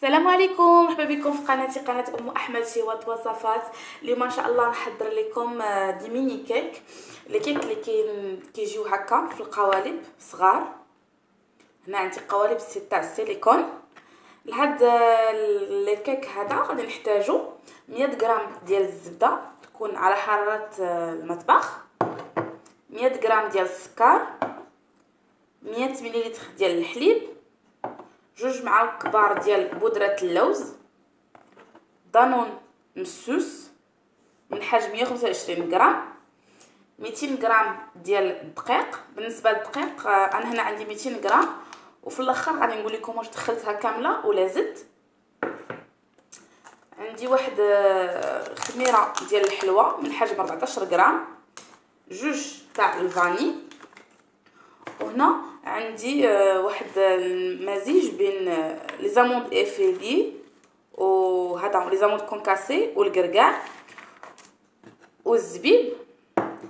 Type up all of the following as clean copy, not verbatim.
السلام عليكم، مرحبا بكم في قناتي قناه ام احمد شيوات وصفات. اليوم ان شاء الله نحضر لكم دي ميني كيك. لي كيك اللي كيجيو هكا في القوالب صغار. هنا عندي قوالب تاع السيليكون. لهاد الكيك هذا غادي نحتاجو 100 غرام ديال الزبده تكون على حراره المطبخ، 100 غرام ديال السكر، 100 ملل ديال الحليب، 2 معالق كبار ديال بودره اللوز، دانون مسوس من حجم 125 غرام، 200 غرام ديال الدقيق. بالنسبه للدقيق انا هنا عندي 200 غرام، وفي الاخر غادي نقول لكم واش دخلتها كامله ولا زدت. عندي واحد خميره ديال الحلوى من حجم 14 غرام، 2 تاع الفاني، وهنا عندي واحد المزيج بين لي زاموند افيلي وهذا لي زاموند كونكاسي والقرقاع والزبيب.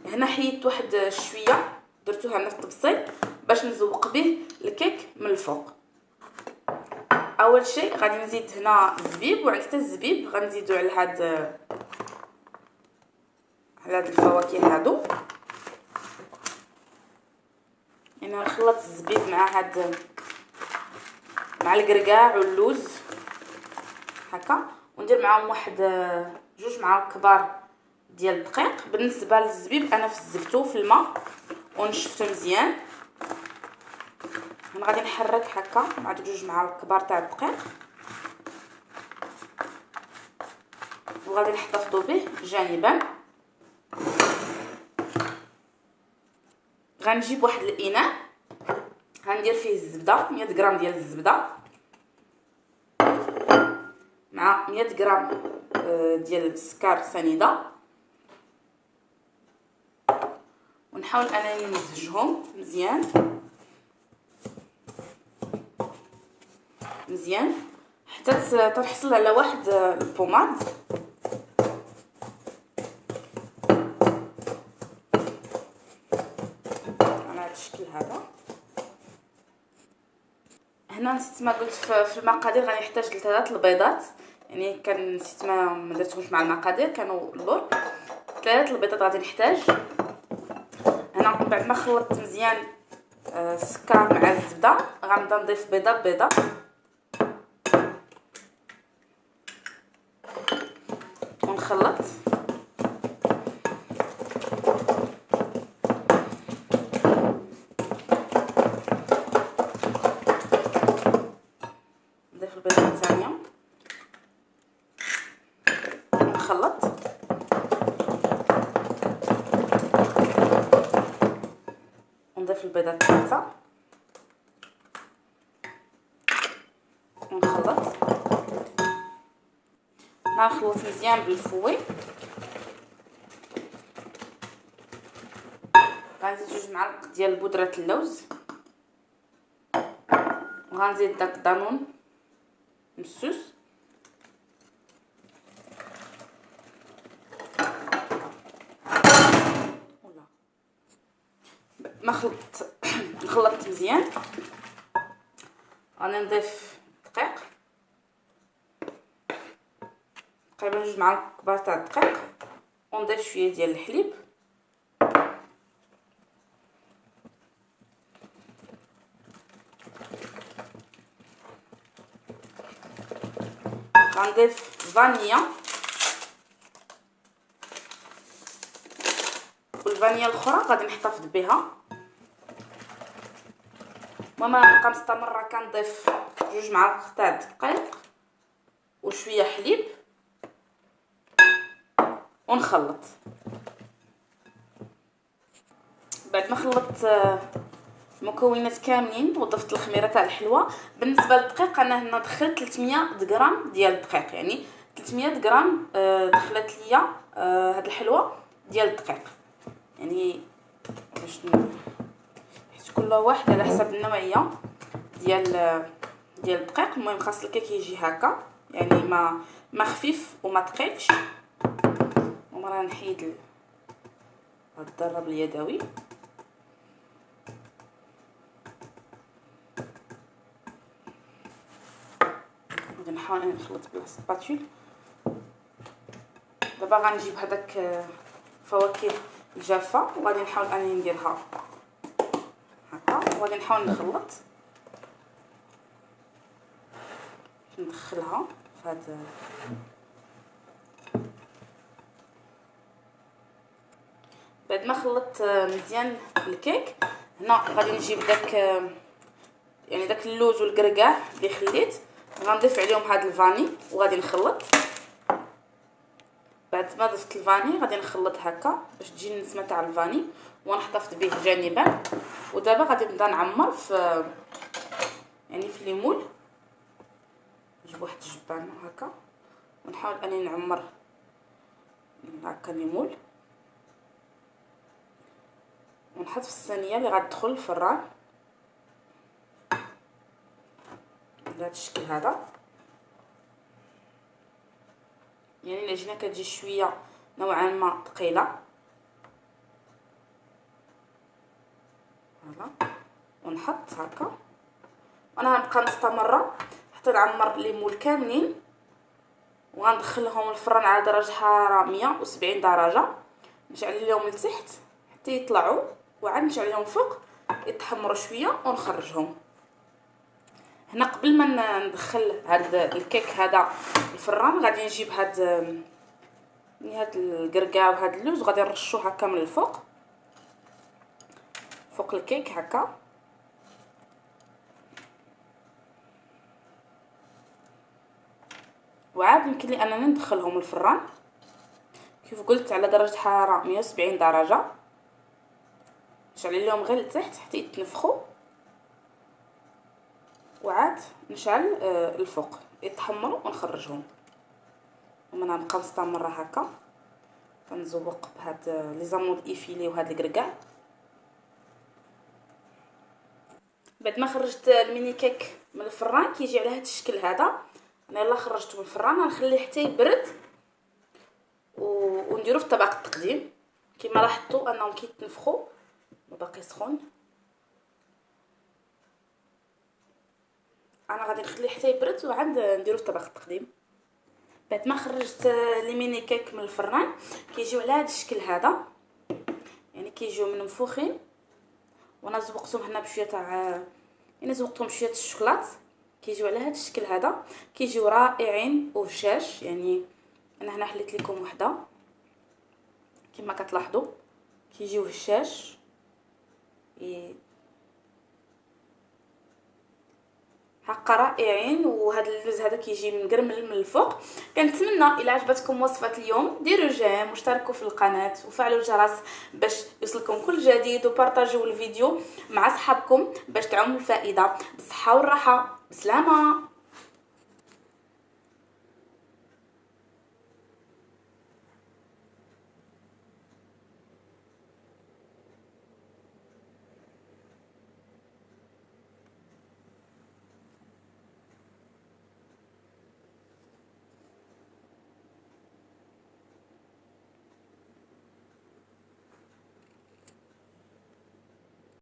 هنا حيدت واحد شويه درتوها هنا في الطبسيل باش نزوق به الكيك من الفوق. اول شيء غادي نزيد هنا الزبيب، وعلى حتى الزبيب غنزيدو على هاد الفواكه هادو. يعني نخلط الزبيب مع القرقاع واللوز هكا، وندير معاهم واحد 2 معالق كبار ديال الدقيق. بالنسبه للزبيب انا فزبته في الماء ونشفته مزيان. انا غادي نحرك هكا مع 2 معالق كبار تاع الدقيق، وغادي نحتفظوا به جانبا. غنجيب واحد الاناء غندير فيه الزبده، 100 غرام ديال الزبده مع 100 غرام ديال السكر سنيده، ونحاول انني نمزجهم مزيان حتى تنحصل على واحد البوماد. على هذا الشكل هذا. هنا نسيت ما قلت في المقادير غادي نحتاج 3 البيضات، يعني كان نسيت ما درتهمش مع المقادير، كانوا اللور. 3 البيضات غادي نحتاج. هنا بعد ما خلطت مزيان السكر مع الزبده غنبدا نضيف بيضه ببيضه ونخلط. نضيف البيضه الثانيه ونخلط. نضيف البيضه الثالثه ونخلط. نخلط مزيان بالفوي. غنزيد 2 معالق ديال بودره اللوز، وغنزيد داك دانون مسوس، ما خلطت مزيان. غادي نضيف الدقيق تقريبا 2 معالق كبار تاع الدقيق، ونضيف شويه ديال الحليب، غنضيف فانيا، والفانيا الاخرى غادي نحتفظ بها. المهم انا نبقى مستمره كنضيف 2 معالق تاع الدقيق وشويه حليب ونخلط. بعد ما خلطت المكونات كاملين وضفت الخميره تاع الحلوى. بالنسبه للدقيق انا هنا دخلت 300 غرام ديال الدقيق، يعني 300 غرام دخلت ليا هاد الحلوى ديال الدقيق، يعني باش حيت كل واحد على حسب النوعيه ديال الدقيق. المهم خاص الكيك يجي هكا، يعني ما خفيف وما ثقيلش. ومرة نحيد الضرب اليدوي. غادي نحاول اني نخلط بلا سباتول. دابا غنجيب هذاك الفواكه الجافه وغادي نحاول اني نديرها هكا، وغادي نحاول نخلط ندخلها في هذا. بعد ما خلطت مزيان الكيك، هنا غادي نجيب داك يعني داك اللوز والكركاع اللي خليت، غنضيف عليهم هذا الفاني وغادي نخلط. بعد ما ضفت الفاني غادي نخلط هكا باش تجي النسمه تاع الفاني ونحتفظ به جانبا. ودابا غادي نبدا نعمر في يعني في الليمون. نجيب واحد الجبانه هكا ونحاول اني نعمر هكا الليمون، ونحط في الصينيه اللي غتدخل الفران بهذا الشكل هذا. يعني العجينه كتجي شويه نوعا ما ثقيله. فوالا ونحط هكا، وانا غنبقى مستمره حتى نعمر الليمون كاملين، وغندخلهم الفران على درجه حراره 170 درجه. نشعل لهم لتحت حتى يطلعوا، وعاد نشعل لهم فوق يتحمروا شويه ونخرجهم. هنا قبل ما ندخل هذا الكيك هذا الفران غادي نجيب هذا الكركاع وهذا اللوز وغادي نرشوه هكا من الفوق فوق الكيك هكا. وعاد يمكن لي انني ندخلهم الفران كيف قلت على درجه حراره 170 درجه. نشعل لهم غير لتحت حتى يتنفخوا، وعاد نشعل الفوق يتحمروا ونخرجهم. ومن غنبقى مستمره هكا كنزوق بهاد لي زامود ايفيلي وهاد الكركاع. بعد ما خرجت الميني كيك من الفران كيجي على هاد الشكل هذا. انا يلا خرجته من الفران غنخليه حتى يبرد ونديرو في طبق التقديم. كما لاحظتوا انهم كيتنفخوا وباقي سخون. انا غادي نخليه حتى يبرد وعاد نديرو في طبق التقديم. بعد ما خرجت لي ميني كيك من الفران كيجيو على هذا الشكل هذا، يعني كيجيو منفوخين. وانا زوقتهم هنا بشويه تاع يعني زوقتهم شويه الشوكولات. كيجيو على هذا الشكل هذا، كيجيو رائعين وهشاش. يعني انا هنا حليت لكم وحده كما كتلاحظوا كيجيو هشاش حقا رائعين. وهذا اللوز هذا كيجي مقرمل من الفوق. كنتمنى الى عجبتكم وصفه اليوم ديروا جيم واشتركوا في القناه وفعلوا الجرس باش يوصلكم كل جديد، وبارطاجيو الفيديو مع صحابكم باش تعم الفائده. بالصحه والراحه، بسلامه.